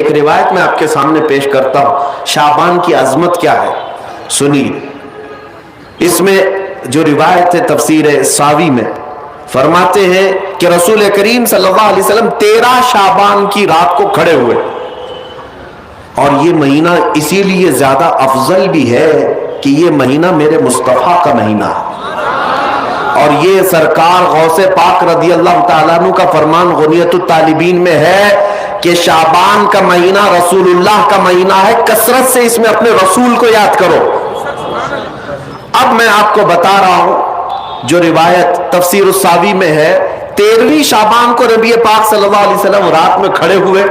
ایک روایت میں آپ کے سامنے پیش کرتا ہوں، شعبان کی عظمت کیا ہے سنیے۔ اس میں جو روایت ہے تفسیر ساوی میں فرماتے ہیں کہ رسول کریم صلی اللہ علیہ وسلم 13 شعبان کی رات کو کھڑے ہوئے، اور یہ مہینہ اسی لیے زیادہ افضل بھی ہے کہ یہ مہینہ میرے مصطفیٰ کا مہینہ ہے، اور یہ سرکار غوث پاک رضی اللہ تعالیٰ عنہ کا فرمان غنیت الطالبین میں ہے کہ شعبان کا مہینہ رسول اللہ کا مہینہ ہے، کثرت سے اس میں اپنے رسول کو یاد کرو۔ اب میں آپ کو بتا رہا ہوں جو روایت تفسیر الساوی میں ہے، 13ویں شعبان کو نبی پاک صلی اللہ علیہ وسلم رات میں کھڑے ہوئے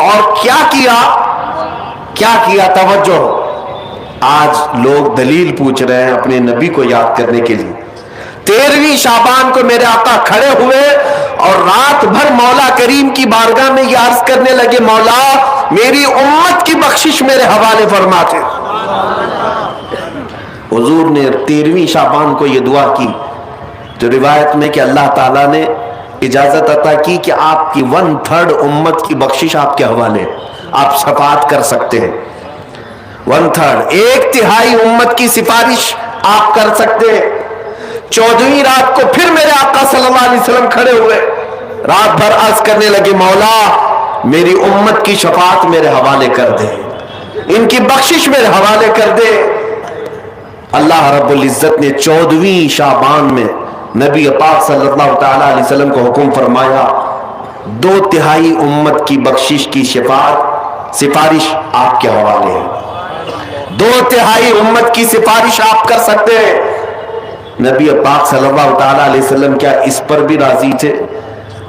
اور کیا کیا توجہ، آج لوگ دلیل پوچھ رہے ہیں اپنے نبی کو یاد کرنے کے لیے۔ 13ویں شعبان کو میرے آقا کھڑے ہوئے اور رات بھر مولا کریم کی بارگاہ میں یہ عرض کرنے لگے، مولا میری امت کی بخشش میرے حوالے فرما دے۔ حضور نے 13ویں شعبان کو یہ دعا کی، جو روایت میں کہ اللہ تعالیٰ نے اجازت عطا کی کہ آپ کی 1/3 امت کی بخشش آپ کے حوالے، آپ شفاعت کر سکتے ہیں۔ 1/3 1/3 امت کی سفارش آپ کر سکتے ہیں۔ 14ویں رات کو پھر میرے آقا صلی اللہ علیہ وسلم کھڑے ہوئے، رات بھر عرض کرنے لگے، مولا میری امت کی شفاعت میرے حوالے کر دے، ان کی بخشش میرے حوالے کر دے۔ اللہ رب العزت نے 14ویں شعبان میں نبی پاک صلی اللہ تعالی علیہ وسلم کو حکم فرمایا، 2/3 امت کی بخشش کی سفارش آپ کے حوالے ہے، 2/3 امت کی سفارش آپ کر سکتے ہیں۔ نبی پاک صلی اللہ تعالی علیہ وسلم کیا اس پر بھی راضی تھے،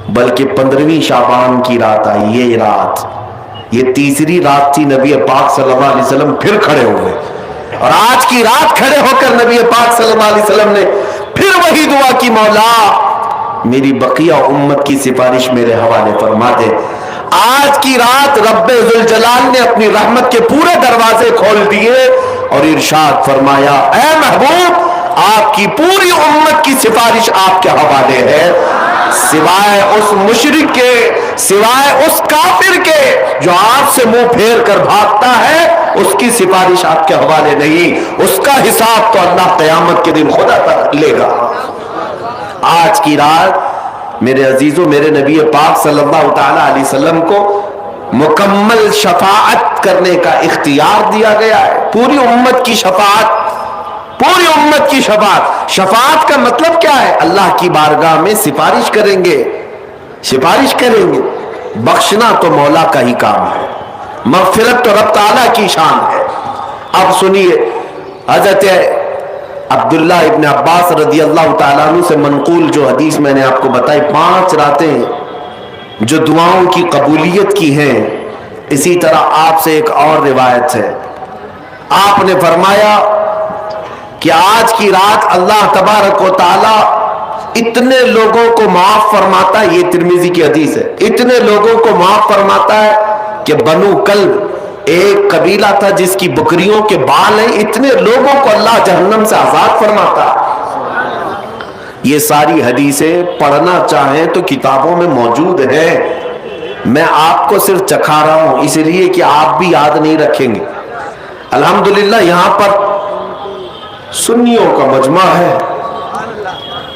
بلکہ 15ویں شعبان کی رات آئی، یہ رات، یہ تیسری رات تھی، نبی پاک صلی اللہ علیہ وسلم پھر کھڑے ہوئے، اور آج کی رات کھڑے ہو کر نبی پاک صلی اللہ علیہ وسلم نے پھر وہی دعا کی، مولا میری بقیہ امت کی سفارش میرے حوالے فرما دے۔ آج کی رات رب ذوالجلال نے اپنی رحمت کے پورے دروازے کھول دیے اور ارشاد فرمایا، اے محبوب آپ کی پوری امت کی سفارش آپ کے حوالے ہے، سوائے اس مشرک کے، سوائے اس کافر کے جو آپ سے منہ پھیر کر بھاگتا ہے، اس کی سفارش آپ کے حوالے نہیں، اس کا حساب تو اللہ قیامت کے دن خدا پر لے گا۔ آج کی رات میرے عزیزوں، میرے نبی پاک صلی اللہ تعالی علیہ وسلم کو مکمل شفاعت کرنے کا اختیار دیا گیا ہے، پوری امت کی شفاعت، پوری امت کی شفاعت۔ شفاعت کا مطلب کیا ہے؟ اللہ کی بارگاہ میں سفارش کریں گے، سفارش کریں گے۔ بخشنا تو مولا کا ہی کام ہے، مغفرت تو رب تعالیٰ کی شان ہے۔ اب سنیے، حضرت عبداللہ ابن عباس رضی اللہ تعالیٰ عنہ سے منقول جو حدیث میں نے آپ کو بتائی، 5 راتیں جو دعاؤں کی قبولیت کی ہیں، اسی طرح آپ سے ایک اور روایت ہے، آپ نے فرمایا کہ آج کی رات اللہ تبارک و تعالی اتنے لوگوں کو معاف فرماتا ہے، یہ ترمذی کی حدیث ہے، اتنے لوگوں کو معاف فرماتا ہے کہ بنو کلب ایک قبیلہ تھا جس کی بکریوں کے بال ہیں، اتنے لوگوں کو اللہ جہنم سے آزاد فرماتا ہے۔ یہ ساری حدیثیں پڑھنا چاہیں تو کتابوں میں موجود ہیں، میں آپ کو صرف چکھا رہا ہوں اس لیے کہ آپ بھی یاد نہیں رکھیں گے۔ الحمدللہ یہاں پر سنیوں کا مجمع ہے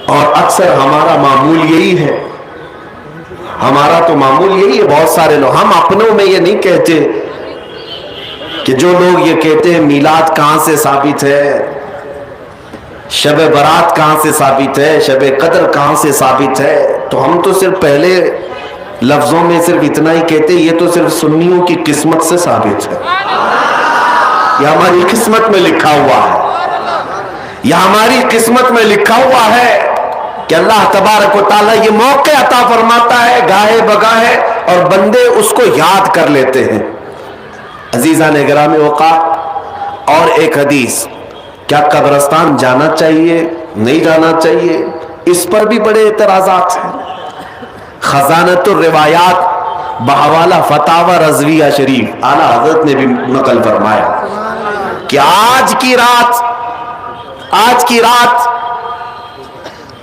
اور اکثر ہمارا معمول یہی ہے، ہمارا تو معمول یہی ہے، بہت سارے لوگ، ہم اپنوں میں یہ نہیں کہتے کہ جو لوگ یہ کہتے ہیں میلاد کہاں سے ثابت ہے، شب برات کہاں سے ثابت ہے، شب قدر کہاں سے ثابت ہے، تو ہم تو صرف پہلے لفظوں میں صرف اتنا ہی کہتے ہیں، یہ تو صرف سنیوں کی قسمت سے ثابت ہے، یہ ہماری قسمت میں لکھا ہوا ہے، یہ ہماری قسمت میں لکھا ہوا ہے کہ اللہ تبارک و تعالیٰ یہ موقع عطا فرماتا ہے گاہے بگاہے اور بندے اس کو یاد کر لیتے ہیں۔ عزیزان گرامی اوقات، اور ایک حدیث، کیا قبرستان جانا چاہیے نہیں جانا چاہیے، اس پر بھی بڑے اعتراضات ہیں۔ خزانۃ الروایات بحوالہ فتاوی رضویہ شریف اعلیٰ حضرت نے بھی نقل فرمایا کہ آج کی رات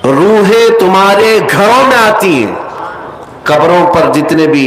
روحیں تمہارے گھروں میں آتی ہیں، قبروں پر جتنے بھی